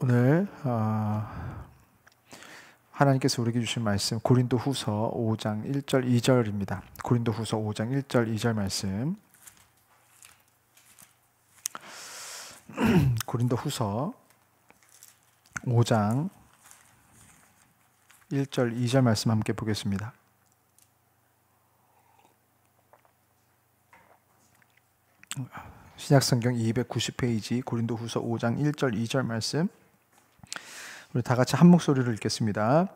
오늘 하나님께서 우리에게 주신 말씀 고린도후서 5장 1절 2절입니다. 고린도후서 5장 1절 2절 말씀. 고린도후서 5장 1절 2절 말씀 함께 보겠습니다. 신약성경 290페이지 고린도후서 5장 1절 2절 말씀, 우리 다 같이 한 목소리로 읽겠습니다.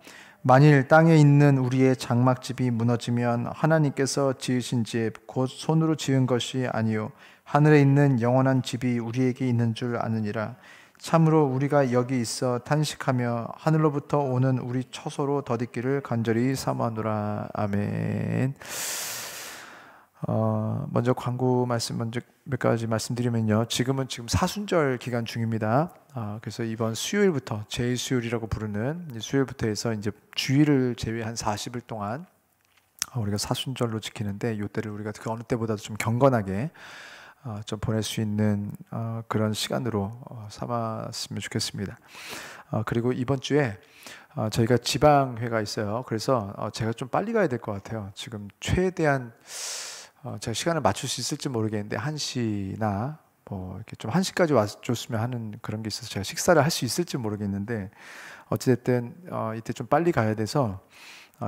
만일 땅에 있는 우리의 장막집이 무너지면 하나님께서 지으신 집 곧 손으로 지은 것이 아니요 하늘에 있는 영원한 집이 우리에게 있는 줄 아느니라. 참으로 우리가 여기 있어 탄식하며 하늘로부터 오는 우리 처소로 덧있기를 간절히 사모하노라. 아멘. 먼저 광고 말씀 몇 가지 말씀드리면요. 지금 사순절 기간 중입니다. 그래서 이번 수요일부터 제2수요일이라고 부르는 수요일부터 해서 이제 주일을 제외한 40일 동안 우리가 사순절로 지키는데, 이때를 우리가 그 어느 때보다도 좀 경건하게 좀 보낼 수 있는 그런 시간으로 삼았으면 좋겠습니다. 그리고 이번 주에 저희가 지방회가 있어요. 그래서 제가 좀 빨리 가야 될 것 같아요. 지금 최대한 제가 시간을 맞출 수 있을지 모르겠는데 1시나 뭐 이렇게 좀 1시까지 와줬으면 하는 그런 게 있어서 제가 식사를 할 수 있을지 모르겠는데, 어찌됐든 이때 좀 빨리 가야 돼서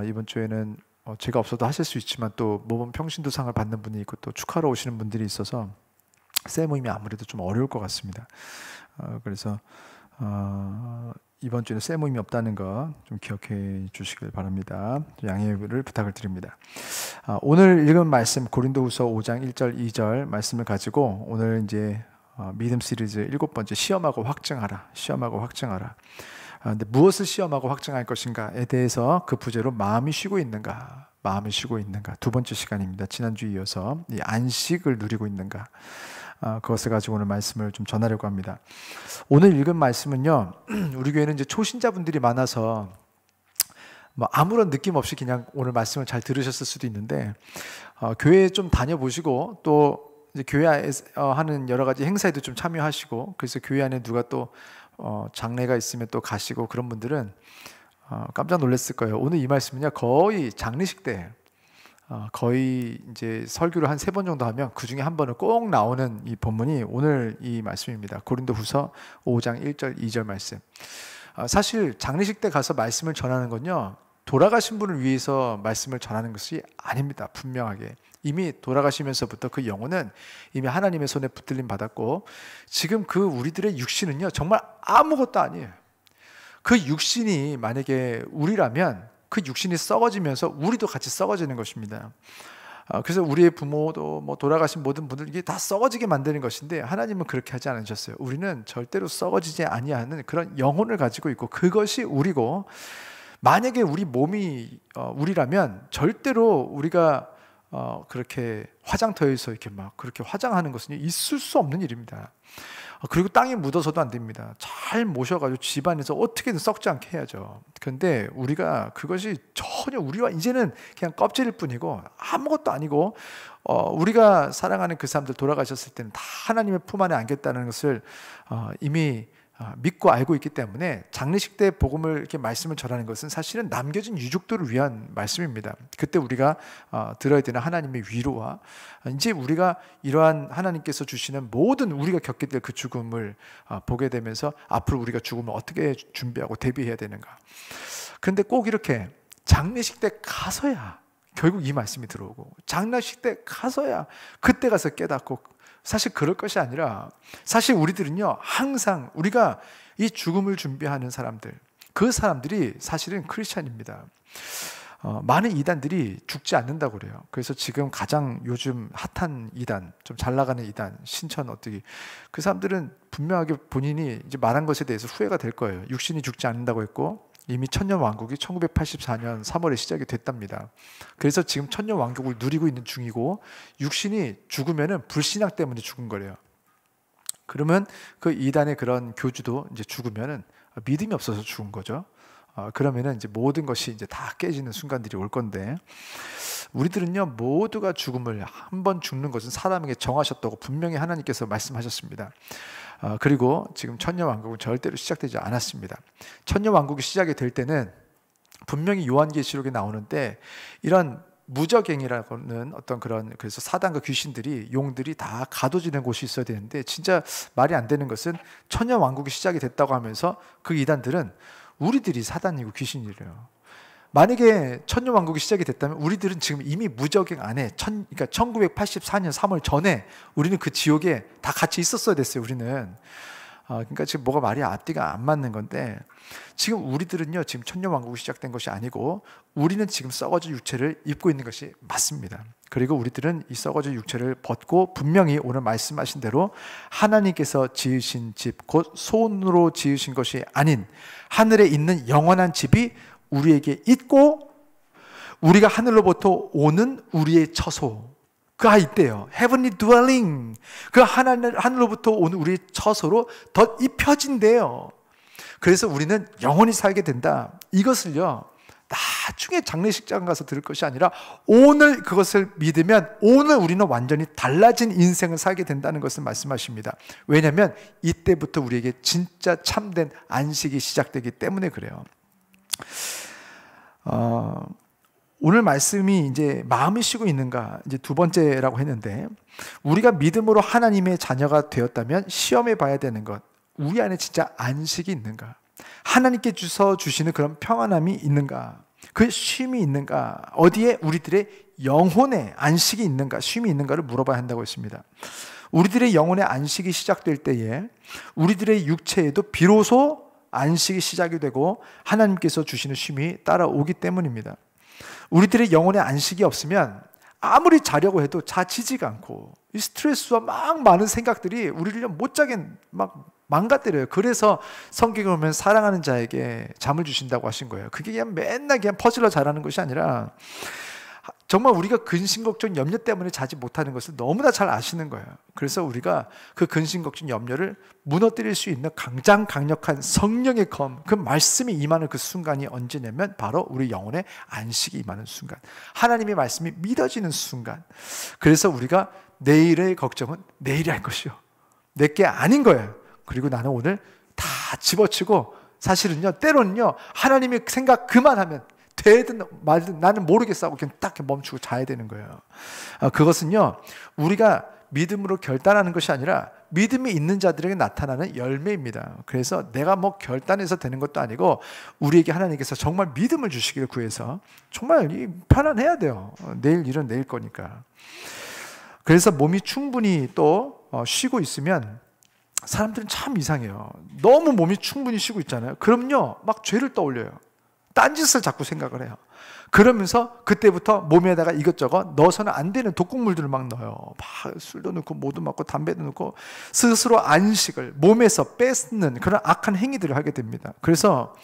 이번 주에는 제가 없어도 하실 수 있지만 또 모범 평신도상을 받는 분이 있고 또 축하로 오시는 분들이 있어서 새 모임이 아무래도 좀 어려울 것 같습니다. 그래서 이번 주에는 새 모임이 없다는 거 좀 기억해 주시길 바랍니다. 양해를 부탁을 드립니다. 오늘 읽은 말씀 고린도후서 5장 1절 2절 말씀을 가지고 오늘 이제 믿음 시리즈 7번째 시험하고 확증하라. 시험하고 확증하라. 근데 무엇을 시험하고 확증할 것인가에 대해서 그 부제로 마음이 쉬고 있는가, 마음이 쉬고 있는가, 두 번째 시간입니다. 지난주에 이어서 이 안식을 누리고 있는가, 그것을 가지고 오늘 말씀을 좀 전하려고 합니다. 오늘 읽은 말씀은요, 우리 교회는 이제 초신자분들이 많아서 뭐 아무런 느낌 없이 그냥 오늘 말씀을 잘 들으셨을 수도 있는데, 교회에 좀 다녀보시고 또 이제 교회 하는 여러 가지 행사에도 좀 참여하시고, 그래서 교회 안에 누가 또 장례가 있으면 또 가시고 그런 분들은 깜짝 놀랐을 거예요. 오늘 이 말씀은요, 거의 장례식 때 거의 이제 설교를 한 3번 정도 하면 그 중에 한 번은 꼭 나오는 이 본문이 오늘 이 말씀입니다. 고린도후서 5장 1절 2절 말씀. 사실 장례식 때 가서 말씀을 전하는 건요, 돌아가신 분을 위해서 말씀을 전하는 것이 아닙니다. 분명하게 이미 돌아가시면서부터 그 영혼은 이미 하나님의 손에 붙들림 받았고, 지금 그 우리들의 육신은요 정말 아무것도 아니에요. 그 육신이 만약에 우리라면 그 육신이 썩어지면서 우리도 같이 썩어지는 것입니다. 그래서 우리의 부모도 뭐 돌아가신 모든 분들 이게 다 썩어지게 만드는 것인데, 하나님은 그렇게 하지 않으셨어요. 우리는 절대로 썩어지지 아니하는 그런 영혼을 가지고 있고, 그것이 우리고, 만약에 우리 몸이 우리라면 절대로 우리가 그렇게 화장터에서 이렇게 막 그렇게 화장하는 것은 있을 수 없는 일입니다. 그리고 땅에 묻어서도 안 됩니다. 잘 모셔가지고 집안에서 어떻게든 썩지 않게 해야죠. 그런데 우리가 그것이 전혀 우리와 이제는 그냥 껍질일 뿐이고 아무것도 아니고, 우리가 사랑하는 그 사람들 돌아가셨을 때는 다 하나님의 품 안에 안겼다는 것을 이미 믿고 알고 있기 때문에 장례식 때 복음을 이렇게 말씀을 전하는 것은 사실은 남겨진 유족들을 위한 말씀입니다. 그때 우리가 들어야 되는 하나님의 위로와, 이제 우리가 이러한 하나님께서 주시는 모든 우리가 겪게 될 그 죽음을 보게 되면서 앞으로 우리가 죽음을 어떻게 준비하고 대비해야 되는가. 그런데 꼭 이렇게 장례식 때 가서야 결국 이 말씀이 들어오고, 장례식 때 가서야 그때 가서 깨닫고, 사실 그럴 것이 아니라, 사실 우리들은요 항상 우리가 이 죽음을 준비하는 사람들, 그 사람들이 사실은 크리스찬입니다. 많은 이단들이 죽지 않는다고 그래요. 그래서 지금 가장 요즘 핫한 이단, 좀 잘 나가는 이단, 신천 어떻게, 그 사람들은 분명하게 본인이 이제 말한 것에 대해서 후회가 될 거예요. 육신이 죽지 않는다고 했고, 이미 천년왕국이 1984년 3월에 시작이 됐답니다. 그래서 지금 천년왕국을 누리고 있는 중이고, 육신이 죽으면은 불신앙 때문에 죽은 거래요. 그러면 그 이단의 그런 교주도 이제 죽으면은 믿음이 없어서 죽은 거죠. 그러면은 이제 모든 것이 이제 다 깨지는 순간들이 올 건데, 우리들은요 모두가 죽음을, 한 번 죽는 것은 사람에게 정하셨다고 분명히 하나님께서 말씀하셨습니다. 그리고 지금 천년왕국은 절대로 시작되지 않았습니다. 천년왕국이 시작이 될 때는 분명히 요한계시록에 나오는데 이런 무저갱이라고는 어떤 그런, 그래서 사단과 귀신들이, 용들이 다 가둬지는 곳이 있어야 되는데, 진짜 말이 안 되는 것은 천년왕국이 시작이 됐다고 하면서 그 이단들은 우리들이 사단이고 귀신이래요. 만약에 천년왕국이 시작이 됐다면 우리들은 지금 이미 무저갱 안에 그러니까 1984년 3월 전에 우리는 그 지옥에 다 같이 있었어야 됐어요. 우리는 그러니까 지금 뭐가 말이 앞뒤가 안 맞는 건데, 지금 우리들은요, 지금 천년왕국이 시작된 것이 아니고 우리는 지금 썩어진 육체를 입고 있는 것이 맞습니다. 그리고 우리들은 이 썩어진 육체를 벗고 분명히 오늘 말씀하신 대로 하나님께서 지으신 집, 곧 손으로 지으신 것이 아닌 하늘에 있는 영원한 집이 우리에게 있고, 우리가 하늘로부터 오는 우리의 처소, 그가 있대요. Heavenly dwelling. 그 하늘로부터 오는 우리의 처소로 덧 입혀진대요. 그래서 우리는 영원히 살게 된다. 이것을요, 나중에 장례식장 가서 들을 것이 아니라 오늘 그것을 믿으면 오늘 우리는 완전히 달라진 인생을 살게 된다는 것을 말씀하십니다. 왜냐하면 이때부터 우리에게 진짜 참된 안식이 시작되기 때문에 그래요. 오늘 말씀이 이제 마음이 쉬고 있는가, 이제 두 번째라고 했는데, 우리가 믿음으로 하나님의 자녀가 되었다면 시험해 봐야 되는 것, 우리 안에 진짜 안식이 있는가, 하나님께 주시는 그런 평안함이 있는가, 그 쉼이 있는가, 어디에 우리들의 영혼의 안식이 있는가, 쉼이 있는가를 물어봐야 한다고 했습니다. 우리들의 영혼의 안식이 시작될 때에 우리들의 육체에도 비로소 안식이 시작이 되고 하나님께서 주시는 쉼이 따라오기 때문입니다. 우리들의 영혼의 안식이 없으면 아무리 자려고 해도 자지지가 않고, 이 스트레스와 막 많은 생각들이 우리를 못 자게 막 망가뜨려요. 그래서 성경에 보면 사랑하는 자에게 잠을 주신다고 하신 거예요. 그게 그냥 맨날 그냥 퍼즐로 자라는 것이 아니라 정말 우리가 근심, 걱정, 염려 때문에 자지 못하는 것을 너무나 잘 아시는 거예요. 그래서 우리가 그 근심, 걱정, 염려를 무너뜨릴 수 있는 강력한 성령의 검, 그 말씀이 임하는 그 순간이 언제냐면 바로 우리 영혼의 안식이 임하는 순간, 하나님의 말씀이 믿어지는 순간. 그래서 우리가 내일의 걱정은 내일이 할 것이요, 내게 아닌 거예요. 그리고 나는 오늘 다 집어치고, 사실은요, 때로는요, 하나님의 생각 그만하면 되든 말든 나는 모르겠어 하고 그냥 딱 멈추고 자야 되는 거예요. 그것은요, 우리가 믿음으로 결단하는 것이 아니라 믿음이 있는 자들에게 나타나는 열매입니다. 그래서 내가 뭐 결단해서 되는 것도 아니고, 우리에게 하나님께서 정말 믿음을 주시기를 구해서 정말 편안해야 돼요. 내일 일은 내일 거니까. 그래서 몸이 충분히 또 쉬고 있으면 사람들은 참 이상해요. 너무 몸이 충분히 쉬고 있잖아요. 그럼요, 막 죄를 떠올려요. 딴짓을 자꾸 생각을 해요. 그러면서 그때부터 몸에다가 이것저것 넣어서는 안 되는 독극물들을 막 넣어요. 막 술도 넣고 뭐도 먹고 담배도 넣고 스스로 안식을 몸에서 뺏는 그런 악한 행위들을 하게 됩니다. 그래서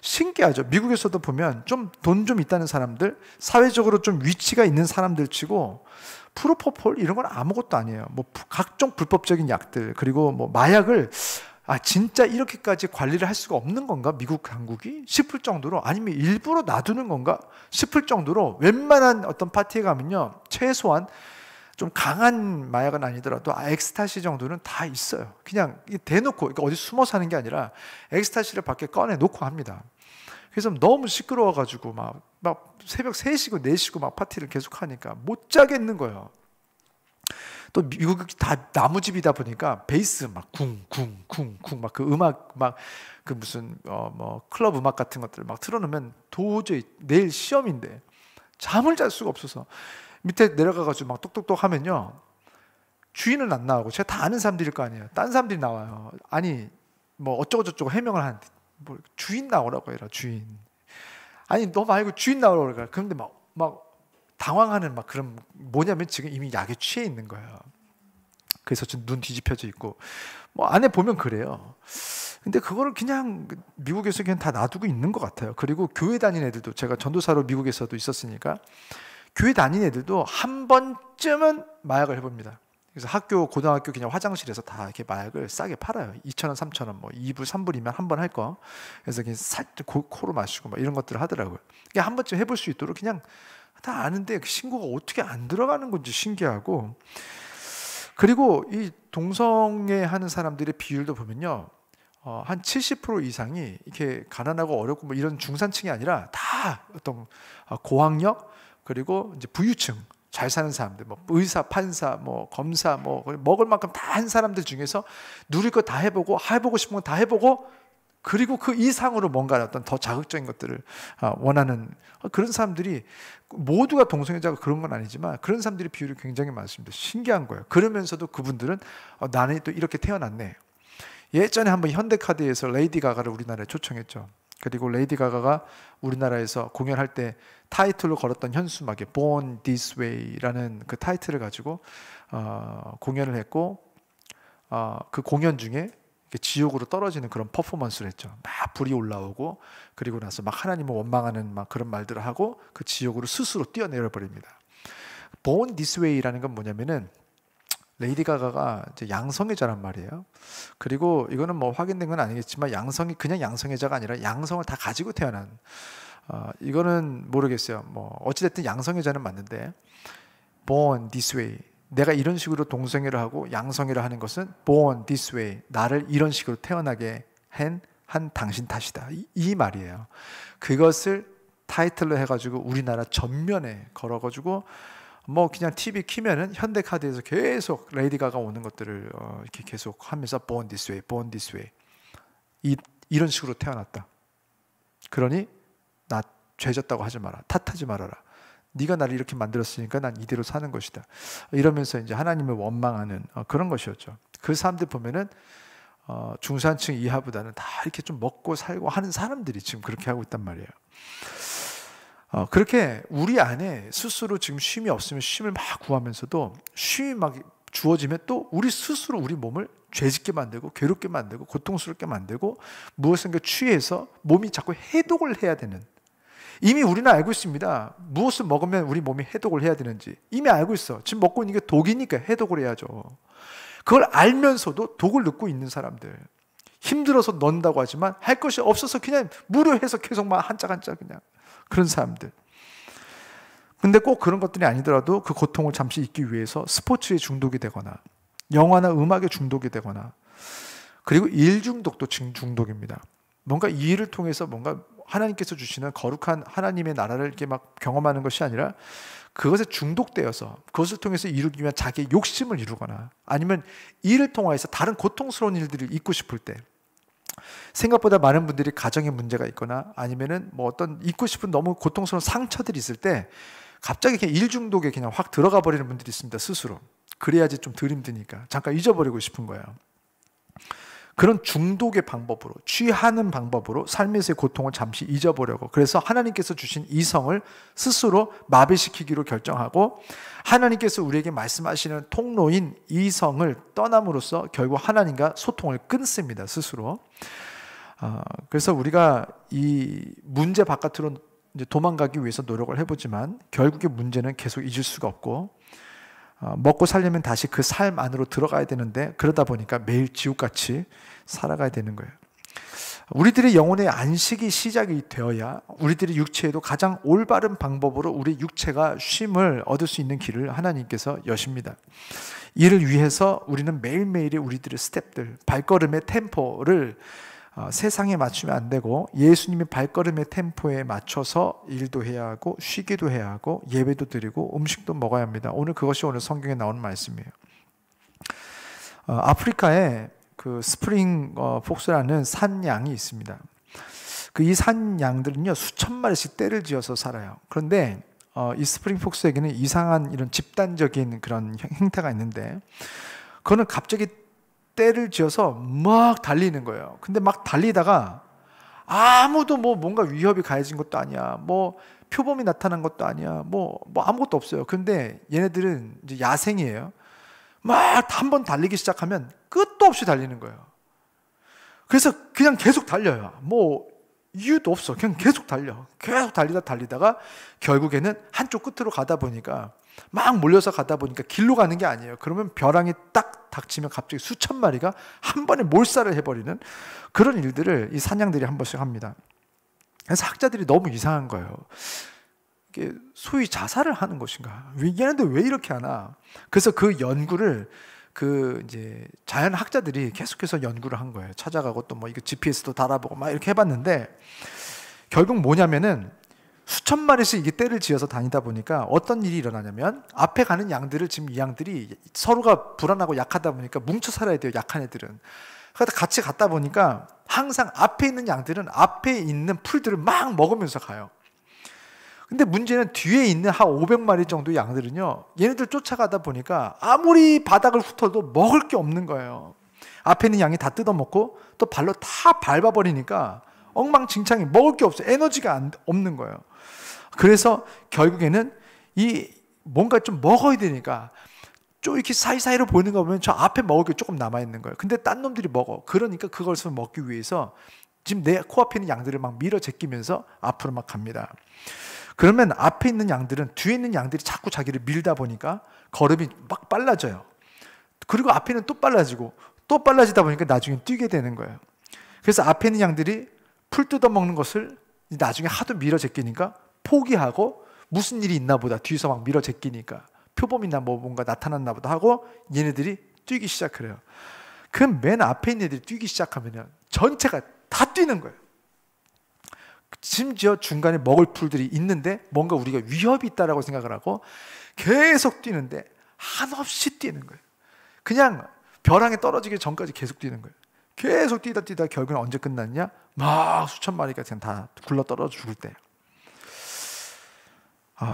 신기하죠. 미국에서도 보면 좀 돈 좀 있다는 사람들, 사회적으로 좀 위치가 있는 사람들 치고 프로포폴 이런 건 아무것도 아니에요. 뭐 각종 불법적인 약들, 그리고 뭐 마약을 진짜 이렇게까지 관리를 할 수가 없는 건가? 미국 당국이? 싶을 정도로, 아니면 일부러 놔두는 건가? 싶을 정도로 웬만한 어떤 파티에 가면요, 최소한 좀 강한 마약은 아니더라도 엑스타시 정도는 다 있어요. 그냥 대놓고, 그러니까 어디 숨어 사는 게 아니라 엑스타시를 밖에 꺼내 놓고 합니다. 그래서 너무 시끄러워가지고 막 새벽 3시고 4시고 막 파티를 계속 하니까 못 자겠는 거예요. 또 미국이 다 나무집이다 보니까 베이스 막 쿵쿵쿵쿵 막 그 음악 막 그 무슨 뭐 클럽 음악 같은 것들 막 틀어놓으면 도저히 내일 시험인데 잠을 잘 수가 없어서 밑에 내려가가지고 막 똑똑똑 하면요, 주인은 안 나오고 제가 다 아는 사람들일 거 아니에요. 딴 사람들이 나와요. 아니 뭐 어쩌고저쩌고 해명을 하는데 뭐 주인 나오라고 해라, 주인. 아니 너 말고 주인 나오라고 그래. 그런데 막 당황하는 막 그런, 뭐냐면 지금 이미 약에 취해 있는 거예요. 그래서 좀 눈 뒤집혀져 있고 뭐 안에 보면 그래요. 근데 그거를 그냥 미국에서 그냥 다 놔두고 있는 것 같아요. 그리고 교회 다니는 애들도, 제가 전도사로 미국에서도 있었으니까 교회 다니는 애들도 한 번쯤은 마약을 해봅니다. 그래서 고등학교 그냥 화장실에서 다 이렇게 마약을 싸게 팔아요. 2,000원, 3,000원, 뭐 2불, 3불이면 한 번 할 거. 그래서 그냥 살짝 코로 마시고 막 이런 것들을 하더라고요. 그냥 한 번쯤 해볼 수 있도록 그냥 다 아는데 그 신고가 어떻게 안 들어가는 건지 신기하고, 그리고 이 동성애 하는 사람들의 비율도 보면요, 한 70% 이상이 이렇게 가난하고 어렵고 뭐 이런 중산층이 아니라 다 어떤 고학력, 그리고 이제 부유층, 잘 사는 사람들, 뭐 의사, 판사, 뭐 검사, 뭐 먹을 만큼 다 한 사람들 중에서 누릴 거 다 해보고 싶은 건 다 해보고, 그리고 그 이상으로 뭔가 어떤 더 자극적인 것들을 원하는 그런 사람들이, 모두가 동성애자가 그런 건 아니지만 그런 사람들이 비율이 굉장히 많습니다. 신기한 거예요. 그러면서도 그분들은 나는 또 이렇게 태어났네. 예전에 한번 현대카드에서 레이디 가가를 우리나라에 초청했죠. 그리고 레이디 가가가 우리나라에서 공연할 때 타이틀로 걸었던 현수막에 Born This Way라는 그 타이틀을 가지고 공연을 했고, 그 공연 중에 지옥으로 떨어지는 그런 퍼포먼스를 했죠. 막 불이 올라오고, 그리고 나서 막 하나님을 원망하는 막 그런 말들을 하고 그 지옥으로 스스로 뛰어내려 버립니다. Born This Way라는 건 뭐냐면은, 레이디 가가가 이제 양성애자란 말이에요. 그리고 이거는 뭐 확인된 건 아니겠지만 양성이 그냥 양성애자가 아니라 양성을 다 가지고 태어난, 이거는 모르겠어요. 뭐 어찌됐든 양성애자는 맞는데, Born This Way, 내가 이런 식으로 동성애를 하고 양성애를 하는 것은 Born This Way, 나를 이런 식으로 태어나게 한 당신 탓이다, 이 말이에요. 그것을 타이틀로 해가지고 우리나라 전면에 걸어가지고, 뭐 그냥 TV 키면은 현대카드에서 계속 레이디 가가 오는 것들을 이렇게 계속 하면서 Born This Way, Born This Way, 이런 식으로 태어났다. 그러니 나 죄졌다고 하지 마라, 탓하지 말아라. 네가 나를 이렇게 만들었으니까 난 이대로 사는 것이다. 이러면서 이제 하나님을 원망하는 그런 것이었죠. 그 사람들 보면은 중산층 이하보다는 다 이렇게 좀 먹고 살고 하는 사람들이 지금 그렇게 하고 있단 말이에요. 그렇게 우리 안에 스스로 지금 쉼이 없으면 쉼을 막 구하면서도 쉼이 막 주어지면 또 우리 스스로 우리 몸을 죄짓게 만들고 괴롭게 만들고 고통스럽게 만들고 무엇인가 취해서 몸이 자꾸 해독을 해야 되는, 이미 우리는 알고 있습니다. 무엇을 먹으면 우리 몸이 해독을 해야 되는지 이미 알고 있어. 지금 먹고 있는 게 독이니까 해독을 해야죠. 그걸 알면서도 독을 넣고 있는 사람들, 힘들어서 넣는다고 하지만 할 것이 없어서 그냥 무료해서 계속 막 한짝 한짝 그냥 그런 사람들. 근데 꼭 그런 것들이 아니더라도 그 고통을 잠시 잊기 위해서 스포츠에 중독이 되거나 영화나 음악에 중독이 되거나, 그리고 일 중독도 중독입니다. 뭔가 이 일을 통해서 뭔가 하나님께서 주시는 거룩한 하나님의 나라를 이렇게 막 경험하는 것이 아니라 그것에 중독되어서 그것을 통해서 이루기 위한 자기의 욕심을 이루거나, 아니면 이를 통해서 다른 고통스러운 일들을 잊고 싶을 때, 생각보다 많은 분들이 가정에 문제가 있거나 아니면은 뭐 어떤 잊고 싶은 너무 고통스러운 상처들이 있을 때 갑자기 그냥 일 중독에 그냥 확 들어가 버리는 분들이 있습니다. 스스로. 그래야지 좀 덜 힘드니까 잠깐 잊어버리고 싶은 거예요. 그런 중독의 방법으로, 취하는 방법으로 삶에서의 고통을 잠시 잊어보려고, 그래서 하나님께서 주신 이성을 스스로 마비시키기로 결정하고, 하나님께서 우리에게 말씀하시는 통로인 이성을 떠남으로써 결국 하나님과 소통을 끊습니다. 스스로. 그래서 우리가 이 문제 바깥으로 이제 도망가기 위해서 노력을 해보지만 결국에 문제는 계속 잊을 수가 없고, 먹고 살려면 다시 그 삶 안으로 들어가야 되는데, 그러다 보니까 매일 지옥같이 살아가야 되는 거예요. 우리들의 영혼의 안식이 시작이 되어야 우리들의 육체에도 가장 올바른 방법으로 우리 육체가 쉼을 얻을 수 있는 길을 하나님께서 여십니다. 이를 위해서 우리는 매일매일의 우리들의 스텝들, 발걸음의 템포를 세상에 맞추면 안 되고 예수님의 발걸음의 템포에 맞춰서 일도 해야 하고 쉬기도 해야 하고 예배도 드리고 음식도 먹어야 합니다. 오늘 그것이 오늘 성경에 나오는 말씀이에요. 아프리카에 그 스프링 폭스라는 산양이 있습니다. 그 이 산양들은요 수천 마리씩 떼를 지어서 살아요. 그런데 이 스프링 폭스에게는 이상한 이런 집단적인 그런 행태가 있는데, 그거는 갑자기 떼를 지어서 막 달리는 거예요. 근데 막 달리다가 아무도 뭐 뭔가 위협이 가해진 것도 아니야, 뭐 표범이 나타난 것도 아니야, 뭐 아무것도 없어요. 근데 얘네들은 이제 야생이에요. 막 한 번 달리기 시작하면 끝도 없이 달리는 거예요. 그래서 그냥 계속 달려요. 뭐 이유도 없어. 그냥 계속 달려. 계속 달리다가 결국에는 한쪽 끝으로 가다 보니까, 막 몰려서 가다 보니까 길로 가는 게 아니에요. 그러면 벼랑이 딱 닥치면 갑자기 수천 마리가 한 번에 몰살을 해버리는 그런 일들을 이 사냥들이 한 번씩 합니다. 그래서 학자들이 너무 이상한 거예요. 이게 소위 자살을 하는 것인가? 얘네들 왜 이렇게 하나? 그래서 그 연구를 그 이제 자연학자들이 계속해서 연구를 한 거예요. 찾아가고 또 뭐 이거 GPS도 달아보고 막 이렇게 해봤는데 결국 뭐냐면은 수천 마리씩 이게 떼를 지어서 다니다 보니까 어떤 일이 일어나냐면 앞에 가는 양들을 지금 이 양들이 서로가 불안하고 약하다 보니까 뭉쳐 살아야 돼요. 약한 애들은. 그래서 같이 갔다 보니까 항상 앞에 있는 양들은 앞에 있는 풀들을 막 먹으면서 가요. 근데 문제는 뒤에 있는 한 500마리 정도 양들은요, 얘네들 쫓아가다 보니까 아무리 바닥을 훑어도 먹을 게 없는 거예요. 앞에 있는 양이 다 뜯어먹고 또 발로 다 밟아버리니까 엉망진창이 먹을 게 없어요. 에너지가 없는 거예요. 그래서 결국에는 이 뭔가 좀 먹어야 되니까 좀 이렇게 사이사이로 보이는 거 보면 저 앞에 먹을 게 조금 남아있는 거예요. 근데 딴 놈들이 먹어. 그러니까 그것을 먹기 위해서 지금 내 코앞에 있는 양들을 막 밀어 제끼면서 앞으로 막 갑니다. 그러면 앞에 있는 양들은 뒤에 있는 양들이 자꾸 자기를 밀다 보니까 걸음이 막 빨라져요. 그리고 앞에는 또 빨라지고 또 빨라지다 보니까 나중에 뛰게 되는 거예요. 그래서 앞에 있는 양들이 풀 뜯어먹는 것을 나중에 하도 밀어 제끼니까 포기하고 무슨 일이 있나 보다 뒤에서 막 밀어 제끼니까 표범이나 뭐 뭔가 나타났나 보다 하고 얘네들이 뛰기 시작을 해요. 그럼 맨 앞에 있는 애들이 뛰기 시작하면 전체가 다 뛰는 거예요. 심지어 중간에 먹을 풀들이 있는데 뭔가 우리가 위협이 있다라고 생각을 하고 계속 뛰는데 한없이 뛰는 거예요. 그냥 벼랑에 떨어지기 전까지 계속 뛰는 거예요. 계속 뛰다 결국엔 언제 끝났냐? 막 수천 마리가 그냥 다 굴러 떨어져 죽을 때.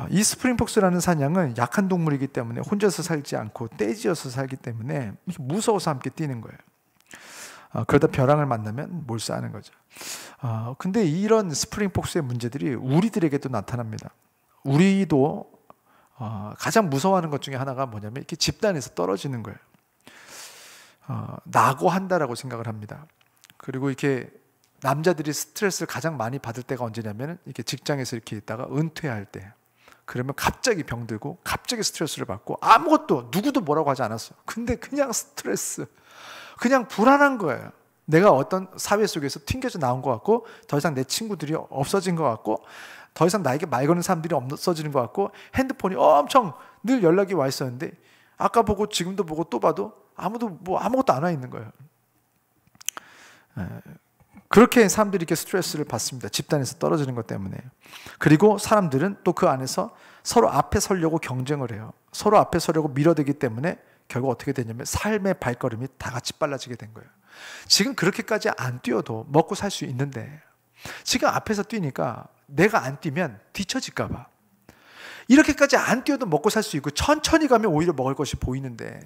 이 스프링폭스라는 사냥은 약한 동물이기 때문에 혼자서 살지 않고 떼지어서 살기 때문에 무서워서 함께 뛰는 거예요. 그러다 벼랑을 만나면 몰수하는 거죠. 근데 이런 스프링폭스의 문제들이 우리들에게도 나타납니다. 우리도 가장 무서워하는 것 중에 하나가 뭐냐면 이렇게 집단에서 떨어지는 거예요. 낙오한다라고 생각을 합니다. 그리고 이렇게 남자들이 스트레스를 가장 많이 받을 때가 언제냐면 이렇게 직장에서 이렇게 있다가 은퇴할 때. 그러면 갑자기 병들고 갑자기 스트레스를 받고 아무것도 누구도 뭐라고 하지 않았어요. 근데 그냥 스트레스, 그냥 불안한 거예요. 내가 어떤 사회 속에서 튕겨져 나온 것 같고 더 이상 내 친구들이 없어진 것 같고 더 이상 나에게 말 거는 사람들이 없어지는 것 같고 핸드폰이 엄청 늘 연락이 와 있었는데 아까 보고 지금도 보고 또 봐도 아무것도 안 와 있는 거예요. 그렇게 사람들이 이렇게 스트레스를 받습니다. 집단에서 떨어지는 것 때문에. 그리고 사람들은 또 그 안에서 서로 앞에 서려고 경쟁을 해요. 서로 앞에 서려고 밀어대기 때문에 결국 어떻게 되냐면 삶의 발걸음이 다 같이 빨라지게 된 거예요. 지금 그렇게까지 안 뛰어도 먹고 살 수 있는데 지금 앞에서 뛰니까 내가 안 뛰면 뒤처질까 봐. 이렇게까지 안 뛰어도 먹고 살 수 있고 천천히 가면 오히려 먹을 것이 보이는데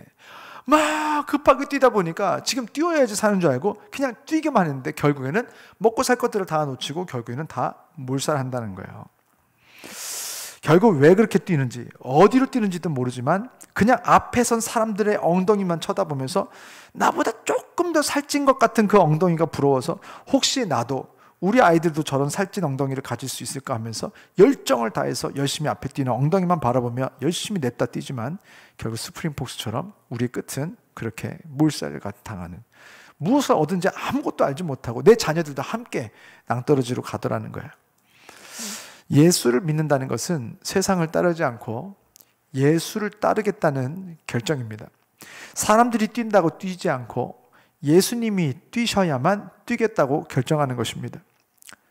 막 급하게 뛰다 보니까 지금 뛰어야지 사는 줄 알고 그냥 뛰기만 했는데 결국에는 먹고 살 것들을 다 놓치고 결국에는 다 몰살한다는 거예요. 결국 왜 그렇게 뛰는지 어디로 뛰는지도 모르지만 그냥 앞에 선 사람들의 엉덩이만 쳐다보면서 나보다 조금 더 살찐 것 같은 그 엉덩이가 부러워서 혹시 나도 우리 아이들도 저런 살찐 엉덩이를 가질 수 있을까 하면서 열정을 다해서 열심히 앞에 뛰는 엉덩이만 바라보며 열심히 냅다 뛰지만 결국 스프링폭스처럼 우리의 끝은 그렇게 몰살을 당하는, 무엇을 얻은지 아무것도 알지 못하고 내 자녀들도 함께 낭떠러지로 가더라는 거예요. 예수를 믿는다는 것은 세상을 따르지 않고 예수를 따르겠다는 결정입니다. 사람들이 뛴다고 뛰지 않고 예수님이 뛰셔야만 뛰겠다고 결정하는 것입니다.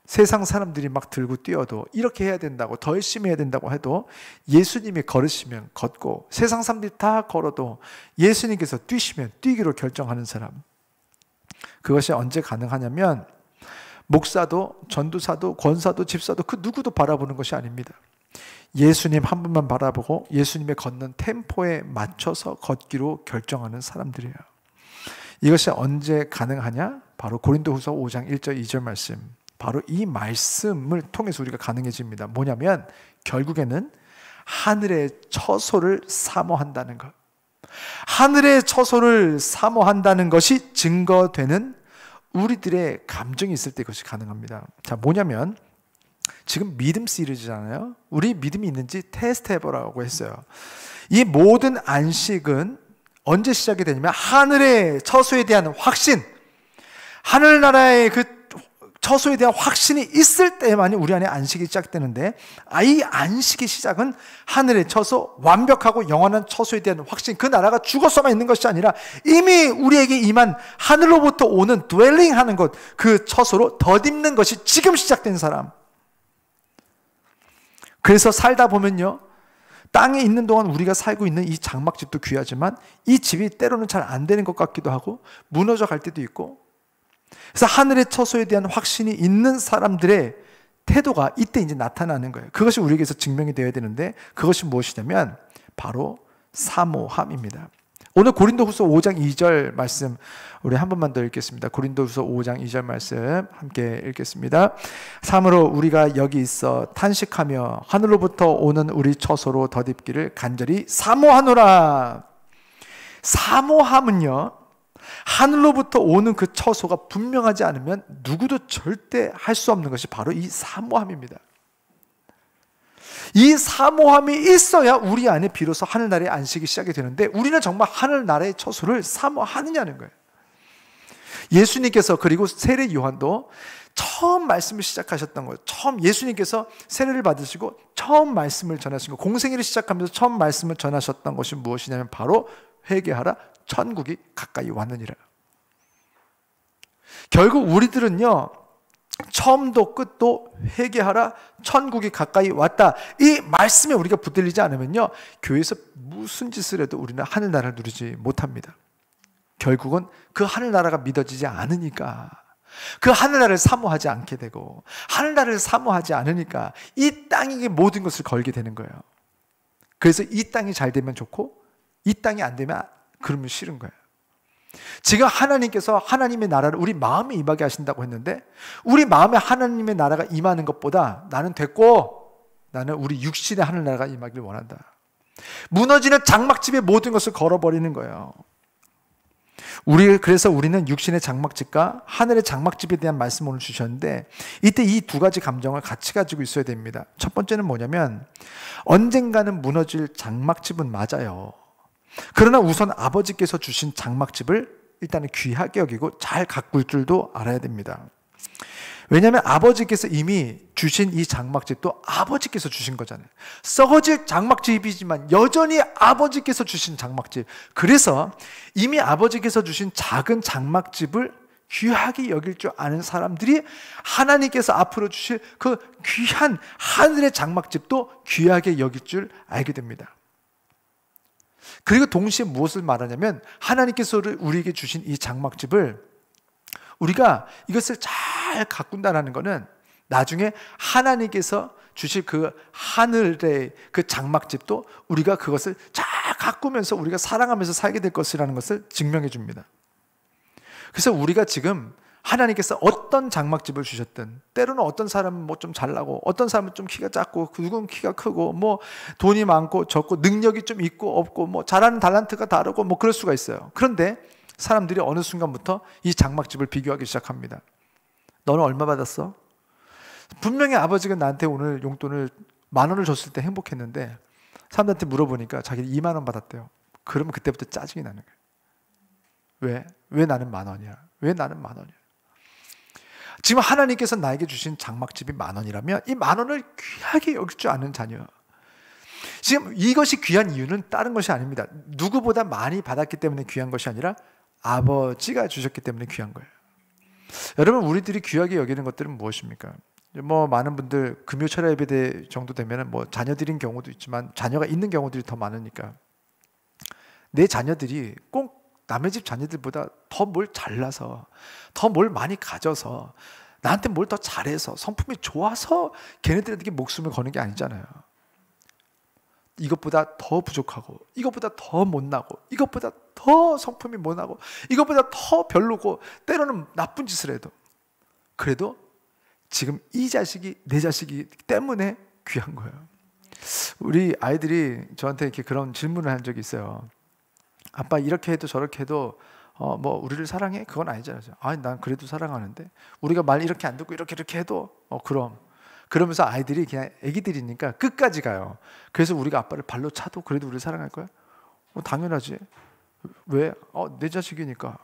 세상 사람들이 막 들고 뛰어도 이렇게 해야 된다고 더 열심히 해야 된다고 해도 예수님이 걸으시면 걷고 세상 사람들이 다 걸어도 예수님께서 뛰시면 뛰기로 결정하는 사람. 그것이 언제 가능하냐면 목사도 전도사도 권사도 집사도 그 누구도 바라보는 것이 아닙니다. 예수님 한 분만 바라보고 예수님의 걷는 템포에 맞춰서 걷기로 결정하는 사람들이에요. 이것이 언제 가능하냐? 바로 고린도후서 5장 1절 2절 말씀, 바로 이 말씀을 통해서 우리가 가능해집니다. 뭐냐면 결국에는 하늘의 처소를 사모한다는 것, 하늘의 처소를 사모한다는 것이 증거되는 우리들의 감정이 있을 때 그것이 가능합니다. 자, 뭐냐면 지금 믿음 시리즈잖아요. 우리 믿음이 있는지 테스트 해보라고 했어요. 이 모든 안식은 언제 시작이 되냐면 하늘의 처소에 대한 확신, 하늘나라의 그 처소에 대한 확신이 있을 때만이 우리 안에 안식이 시작되는데, 이 안식의 시작은 하늘의 처소, 완벽하고 영원한 처소에 대한 확신, 그 나라가 죽어서만 있는 것이 아니라 이미 우리에게 임한 하늘로부터 오는 드웰링하는 것, 그 처소로 덧입는 것이 지금 시작된 사람. 그래서 살다 보면요, 땅에 있는 동안 우리가 살고 있는 이 장막집도 귀하지만 이 집이 때로는 잘 안 되는 것 같기도 하고 무너져 갈 때도 있고, 그래서 하늘의 처소에 대한 확신이 있는 사람들의 태도가 이때 이제 나타나는 거예요. 그것이 우리에게서 증명이 되어야 되는데, 그것이 무엇이냐면 바로 사모함입니다. 오늘 고린도후서 5장 2절 말씀 우리 한 번만 더 읽겠습니다. 고린도후서 5장 2절 말씀 함께 읽겠습니다. 참으로 우리가 여기 있어 탄식하며 하늘로부터 오는 우리 처소로 덧입기를 간절히 사모하노라. 사모함은요, 하늘로부터 오는 그 처소가 분명하지 않으면 누구도 절대 할 수 없는 것이 바로 이 사모함입니다. 이 사모함이 있어야 우리 안에 비로소 하늘나라의 안식이 시작이 되는데, 우리는 정말 하늘나라의 처소를 사모하느냐는 거예요. 예수님께서, 그리고 세례 요한도 처음 말씀을 시작하셨던 거예요. 처음 예수님께서 세례를 받으시고 처음 말씀을 전하신 거, 공생애를 시작하면서 처음 말씀을 전하셨던 것이 무엇이냐면 바로 회개하라, 천국이 가까이 왔느니라. 결국 우리들은요, 처음도 끝도 회개하라, 천국이 가까이 왔다, 이 말씀에 우리가 붙들리지 않으면요, 교회에서 무슨 짓을 해도 우리는 하늘나라를 누리지 못합니다. 결국은 그 하늘나라가 믿어지지 않으니까, 그 하늘나라를 사모하지 않게 되고, 하늘나라를 사모하지 않으니까 이 땅에게 모든 것을 걸게 되는 거예요. 그래서 이 땅이 잘 되면 좋고 이 땅이 안 되면 그러면 싫은 거예요. 지금 하나님께서 하나님의 나라를 우리 마음에 임하게 하신다고 했는데, 우리 마음에 하나님의 나라가 임하는 것보다 나는 됐고, 나는 우리 육신의 하늘나라가 임하기를 원한다. 무너지는 장막집에 모든 것을 걸어버리는 거예요. 그래서 우리는 육신의 장막집과 하늘의 장막집에 대한 말씀을 오늘 주셨는데, 이때 이 두 가지 감정을 같이 가지고 있어야 됩니다. 첫 번째는 뭐냐면, 언젠가는 무너질 장막집은 맞아요. 그러나 우선 아버지께서 주신 장막집을 일단은 귀하게 여기고 잘 가꿀 줄도 알아야 됩니다. 왜냐하면 아버지께서 이미 주신 이 장막집도 아버지께서 주신 거잖아요. 썩어질 장막집이지만 여전히 아버지께서 주신 장막집. 그래서 이미 아버지께서 주신 작은 장막집을 귀하게 여길 줄 아는 사람들이 하나님께서 앞으로 주실 그 귀한 하늘의 장막집도 귀하게 여길 줄 알게 됩니다. 그리고 동시에 무엇을 말하냐면, 하나님께서 우리에게 주신 이 장막집을 우리가 이것을 잘 가꾼다는 것은 나중에 하나님께서 주실 그 하늘의 그 장막집도 우리가 그것을 잘 가꾸면서 우리가 사랑하면서 살게 될 것이라는 것을 증명해 줍니다. 그래서 우리가 지금 하나님께서 어떤 장막집을 주셨든, 때로는 어떤 사람은 뭐 좀 잘나고, 어떤 사람은 좀 키가 작고, 누군 키가 크고, 뭐 돈이 많고 적고, 능력이 좀 있고 없고, 뭐 잘하는 달란트가 다르고, 뭐 그럴 수가 있어요. 그런데 사람들이 어느 순간부터 이 장막집을 비교하기 시작합니다. 너는 얼마 받았어? 분명히 아버지가 나한테 오늘 용돈을 10,000원을 줬을 때 행복했는데, 사람들한테 물어보니까 자기는 20,000원 받았대요. 그러면 그때부터 짜증이 나는 거예요. 왜 나는 10,000원이야? 왜 나는 10,000원이야? 지금 하나님께서 나에게 주신 장막집이 10,000원이라면 이 10,000원을 귀하게 여길 줄 아는 자녀. 지금 이것이 귀한 이유는 다른 것이 아닙니다. 누구보다 많이 받았기 때문에 귀한 것이 아니라 아버지가 주셨기 때문에 귀한 거예요. 여러분, 우리들이 귀하게 여기는 것들은 무엇입니까? 뭐 많은 분들 금요철야 예배 정도 되면은 뭐 자녀들인 경우도 있지만 자녀가 있는 경우들이 더 많으니까, 내 자녀들이 꼭 남의 집 자녀들보다 더 뭘 잘나서, 더 뭘 많이 가져서, 나한테 뭘 더 잘해서, 성품이 좋아서 걔네들에게 목숨을 거는 게 아니잖아요. 이것보다 더 부족하고, 이것보다 더 못나고, 이것보다 더 성품이 못나고, 이것보다 더 별로고, 때로는 나쁜 짓을 해도, 그래도 지금 이 자식이 내 자식이기 때문에 귀한 거예요. 우리 아이들이 저한테 이렇게 그런 질문을 한 적이 있어요. 아빠, 이렇게 해도 저렇게 해도 뭐 우리를 사랑해? 그건 아니잖아요. 아니, 난 그래도 사랑하는데, 우리가 말 이렇게 안 듣고 이렇게 해도 그럼. 그러면서 아이들이 그냥 애기들이니까 끝까지 가요. 그래서 우리가 아빠를 발로 차도 그래도 우리를 사랑할 거야? 당연하지. 왜? 내 자식이니까.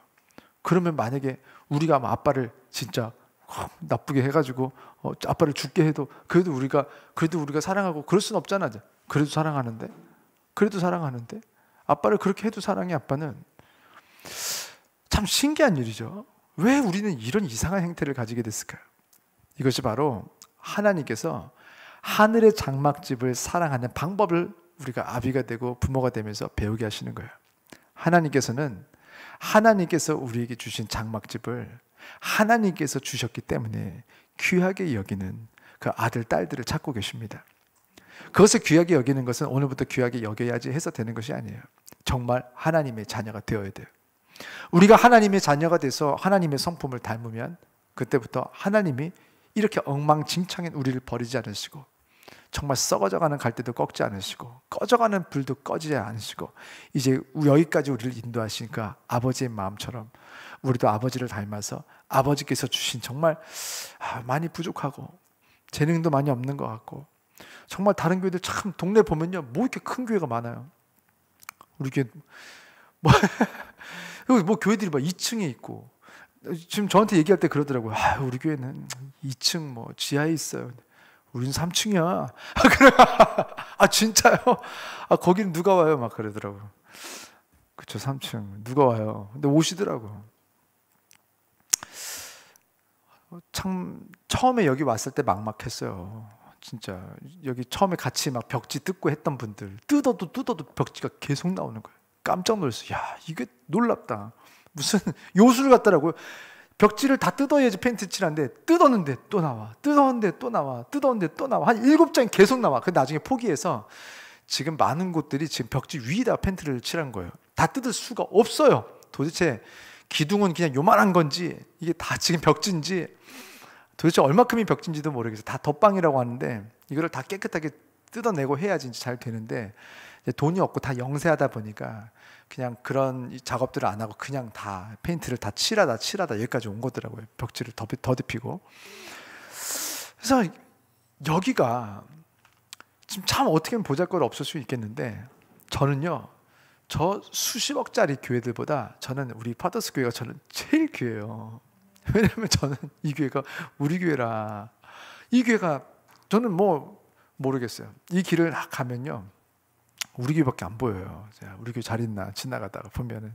그러면 만약에 우리가 아빠를 진짜 나쁘게 해가지고 아빠를 죽게 해도 그래도 우리가 사랑하고 그럴 순 없잖아. 그래도 사랑하는데 아빠를 그렇게 해도 사랑해. 아빠는 참 신기한 일이죠. 왜 우리는 이런 이상한 행태를 가지게 됐을까요? 이것이 바로 하나님께서 하늘의 장막집을 사랑하는 방법을 우리가 아비가 되고 부모가 되면서 배우게 하시는 거예요. 하나님께서 우리에게 주신 장막집을 하나님께서 주셨기 때문에 귀하게 여기는 그 아들, 딸들을 찾고 계십니다. 그것을 귀하게 여기는 것은 오늘부터 귀하게 여겨야지 해서 되는 것이 아니에요. 정말 하나님의 자녀가 되어야 돼요. 우리가 하나님의 자녀가 돼서 하나님의 성품을 닮으면 그때부터 하나님이 이렇게 엉망진창인 우리를 버리지 않으시고 정말 썩어져가는 갈대도 꺾지 않으시고 꺼져가는 불도 꺼지지 않으시고 이제 여기까지 우리를 인도하시니까 아버지의 마음처럼 우리도 아버지를 닮아서 아버지께서 주신 정말 많이 부족하고 재능도 많이 없는 것 같고 정말 다른 교회들 참 동네 보면요 뭐 이렇게 큰 교회가 많아요. 우리 교회 뭐 교회들이 막 2층에 있고 지금 저한테 얘기할 때 그러더라고요. 우리 교회는 2층 뭐 지하에 있어요. 우린 3층이야. 그래. 진짜요? 거기는 누가 와요? 막 그러더라고요. 그쵸, 3층 누가 와요? 근데 오시더라고요. 참 처음에 여기 왔을 때 막막했어요. 진짜 여기 처음에 같이 막 벽지 뜯고 했던 분들 뜯어도 벽지가 계속 나오는 거예요. 깜짝 놀랐어요. 야, 이게 놀랍다. 무슨 요술 같더라고요. 벽지를 다 뜯어야지 페인트 칠하는데 뜯었는데 또 나와. 뜯었는데 또 나와. 뜯었는데 또 나와. 한 7장이 계속 나와. 그 나중에 포기해서 지금 많은 곳들이 지금 벽지 위에다 페인트를 칠한 거예요. 다 뜯을 수가 없어요. 도대체 기둥은 그냥 요만한 건지 이게 다 지금 벽지인지 도대체 얼마큼이 벽지인지도 모르겠어요. 다 덧방이라고 하는데 이거를 다 깨끗하게 뜯어내고 해야지 이제 잘 되는데 돈이 없고 다 영세하다 보니까 그냥 그런 작업들을 안 하고 그냥 다 페인트를 다 칠하다 여기까지 온 거더라고요. 벽지를 더듬히고. 그래서 여기가 지금 참 어떻게 보면 보잘것 없을 수 있겠는데 저는요 저 수십억짜리 교회들보다 저는 우리 파더스 교회가 저는 제일 귀해요. 왜냐하면 저는 이 교회가 우리 교회라. 이 교회가 저는 뭐 모르겠어요. 이 길을 가면요 우리 교회밖에 안 보여요. 우리 교회 잘 있나 지나가다가 보면은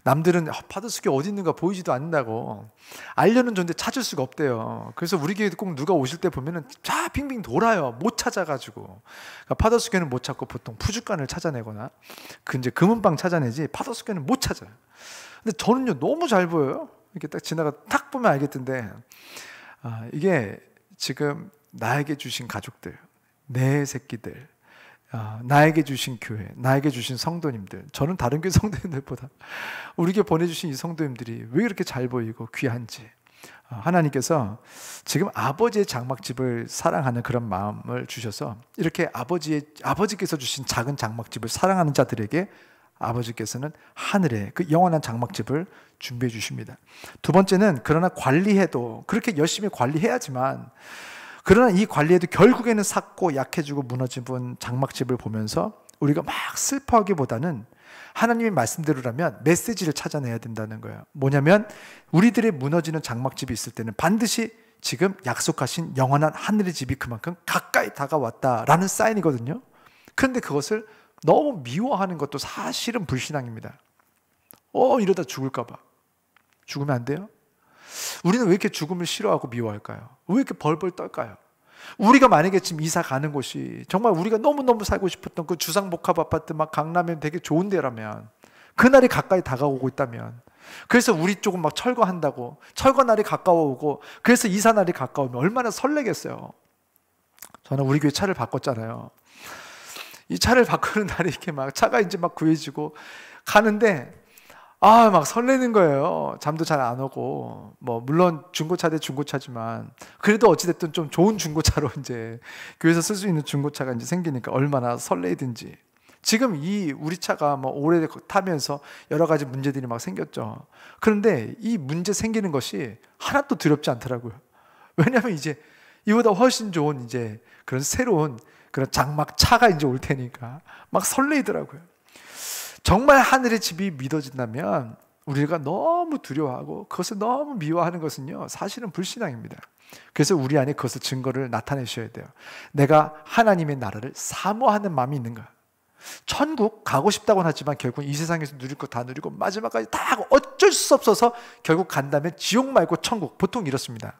남들은 파더스 교회 어디 있는가 보이지도 않는다고 알려는 줬는데 찾을 수가 없대요. 그래서 우리 교회도 꼭 누가 오실 때 보면은 쫙 빙빙 돌아요. 못 찾아가지고 그러니까 파더스 교회는 못 찾고 보통 푸주간을 찾아내거나 그 이제 금은방 찾아내지 파더스 교회는 못 찾아요. 근데 저는요 너무 잘 보여요. 이렇게 딱 지나가 탁 보면 알겠던데 이게 지금 나에게 주신 가족들, 내 새끼들, 나에게 주신 교회, 나에게 주신 성도님들, 저는 다른 교회 성도님들보다 우리 교회 보내주신 이 성도님들이 왜 이렇게 잘 보이고 귀한지 하나님께서 지금 아버지의 장막집을 사랑하는 그런 마음을 주셔서 이렇게 아버지께서 주신 작은 장막집을 사랑하는 자들에게 아버지께서는 하늘에 그 영원한 장막집을 준비해 주십니다. 두 번째는 그러나 관리해도 그렇게 열심히 관리해야지만 그러나 이 관리에도 결국에는 삭고 약해지고 무너진 장막집을 보면서 우리가 막 슬퍼하기보다는 하나님의 말씀대로라면 메시지를 찾아내야 된다는 거예요. 뭐냐면 우리들의 무너지는 장막집이 있을 때는 반드시 지금 약속하신 영원한 하늘의 집이 그만큼 가까이 다가왔다라는 사인이거든요. 그런데 그것을 너무 미워하는 것도 사실은 불신앙입니다. 이러다 죽을까 봐. 죽으면 안 돼요? 우리는 왜 이렇게 죽음을 싫어하고 미워할까요? 왜 이렇게 벌벌 떨까요? 우리가 만약에 지금 이사 가는 곳이 정말 우리가 너무너무 살고 싶었던 그 주상복합 아파트 막 강남에 되게 좋은 데라면 그날이 가까이 다가오고 있다면 그래서 우리 쪽은 막 철거한다고 철거 날이 가까워오고 그래서 이사 날이 가까우면 얼마나 설레겠어요. 저는 우리 교회 차를 바꿨잖아요. 이 차를 바꾸는 날에 이렇게 막 차가 이제 막 구해지고 가는데 막 설레는 거예요. 잠도 잘 안 오고 뭐 물론 중고차 대 중고차지만 그래도 어찌됐든 좀 좋은 중고차로 이제 교회에서 쓸 수 있는 중고차가 이제 생기니까 얼마나 설레이든지. 지금 이 우리 차가 뭐 오래 타면서 여러 가지 문제들이 막 생겼죠. 그런데 이 문제 생기는 것이 하나도 두렵지 않더라고요. 왜냐하면 이제 이보다 훨씬 좋은 이제 그런 새로운 그런 장막 차가 이제 올 테니까 막 설레이더라고요. 정말 하늘의 집이 믿어진다면 우리가 너무 두려워하고 그것을 너무 미워하는 것은요, 사실은 불신앙입니다. 그래서 우리 안에 그것을 증거를 나타내셔야 돼요. 내가 하나님의 나라를 사모하는 마음이 있는가? 천국 가고 싶다고는 하지만 결국 이 세상에서 누릴 거 다 누리고 마지막까지 다 하고 어쩔 수 없어서 결국 간다면 지옥 말고 천국, 보통 이렇습니다.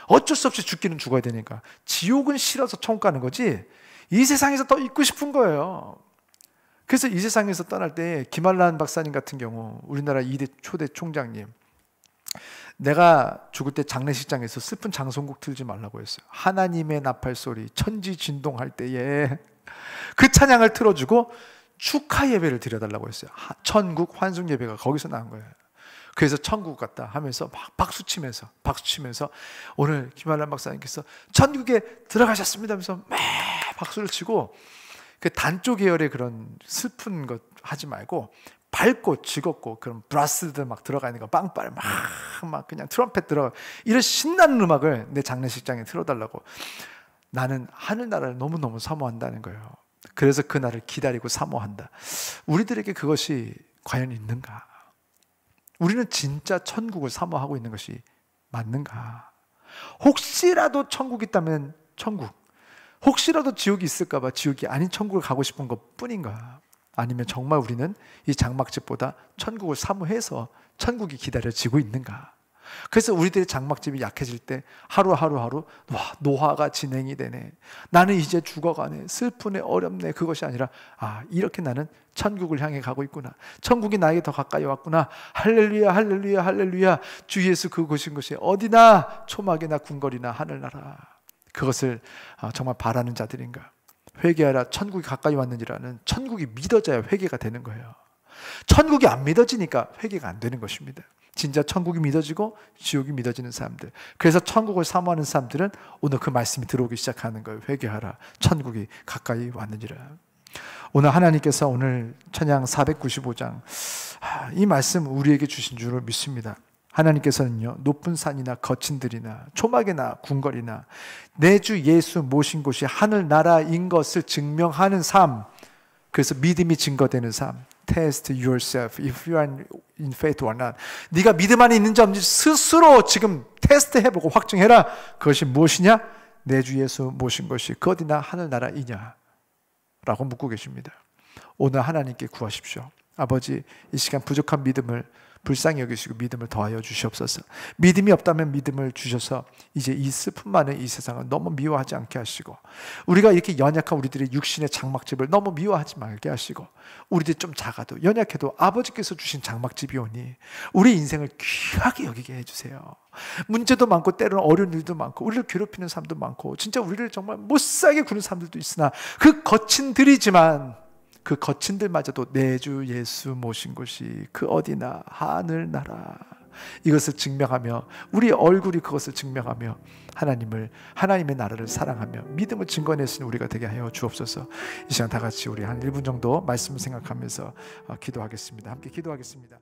어쩔 수 없이 죽기는 죽어야 되니까 지옥은 싫어서 천국 가는 거지 이 세상에서 더 있고 싶은 거예요. 그래서 이 세상에서 떠날 때 김한란 박사님 같은 경우, 우리나라 2대 초대 총장님, 내가 죽을 때 장례식장에서 슬픈 장송곡 틀지 말라고 했어요. 하나님의 나팔 소리 천지 진동할 때에 그 찬양을 틀어주고 축하 예배를 드려달라고 했어요. 천국 환송 예배가 거기서 나온 거예요. 그래서 천국 갔다 하면서 막 박수 치면서 오늘 김한란 박사님께서 천국에 들어가셨습니다 하면서 막 박수를 치고, 그 단조 계열의 그런 슬픈 것 하지 말고 밝고 즐겁고 그런 브라스들 막 들어가 있는 거, 빵빨 막 그냥 트럼펫 들어가, 이런 신나는 음악을 내 장례식장에 틀어달라고. 나는 하늘나라를 너무너무 사모한다는 거예요. 그래서 그 날을 기다리고 사모한다. 우리들에게 그것이 과연 있는가? 우리는 진짜 천국을 사모하고 있는 것이 맞는가? 혹시라도 천국이 있다면 천국, 혹시라도 지옥이 있을까 봐 지옥이 아닌 천국을 가고 싶은 것 뿐인가? 아니면 정말 우리는 이 장막집보다 천국을 사모해서 천국이 기다려지고 있는가? 그래서 우리들의 장막집이 약해질 때 하루 노화가 진행이 되네, 나는 이제 죽어가네, 슬프네, 어렵네, 그것이 아니라 이렇게 나는 천국을 향해 가고 있구나, 천국이 나에게 더 가까이 왔구나, 할렐루야 할렐루야 할렐루야, 주 예수 그곳인 것이 어디나 초막이나 궁궐이나 하늘나라. 그것을 정말 바라는 자들인가? 회개하라, 천국이 가까이 왔느니라는 천국이 믿어져야 회개가 되는 거예요. 천국이 안 믿어지니까 회개가 안 되는 것입니다. 진짜 천국이 믿어지고 지옥이 믿어지는 사람들, 그래서 천국을 사모하는 사람들은 오늘 그 말씀이 들어오기 시작하는 거예요. 회개하라, 천국이 가까이 왔느니라. 오늘 하나님께서 오늘 찬양 495장 이 말씀 우리에게 주신 줄을 믿습니다. 하나님께서는요, 높은 산이나 거친 들이나 초막이나 궁궐이나 내 주 예수 모신 곳이 하늘나라인 것을 증명하는 삶, 그래서 믿음이 증거되는 삶. Test yourself if you are in faith or not. 네가 믿음 안에 있는지 없는지 스스로 지금 테스트해보고 확증해라. 그것이 무엇이냐? 내 주 예수 모신 것이 그 어디나 하늘나라이냐? 라고 묻고 계십니다. 오늘 하나님께 구하십시오. 아버지, 이 시간 부족한 믿음을 불쌍히 여기시고 믿음을 더하여 주시옵소서. 믿음이 없다면 믿음을 주셔서 이제 이 슬픔 많은 이 세상을 너무 미워하지 않게 하시고, 우리가 이렇게 연약한 우리들의 육신의 장막집을 너무 미워하지 말게 하시고, 우리들이 좀 작아도 연약해도 아버지께서 주신 장막집이 오니 우리 인생을 귀하게 여기게 해주세요. 문제도 많고 때로는 어려운 일도 많고 우리를 괴롭히는 사람도 많고 진짜 우리를 정말 못살게 구는 사람들도 있으나 그 거친 들이지만 그 거친들마저도 내 주 예수 모신 곳이 그 어디나 하늘나라, 이것을 증명하며 우리의 얼굴이 그것을 증명하며 하나님의 나라를 사랑하며 믿음을 증거내시는 우리가 되게 하여 주옵소서. 이 시간 다 같이 우리 한 1분 정도 말씀을 생각하면서 기도하겠습니다. 함께 기도하겠습니다.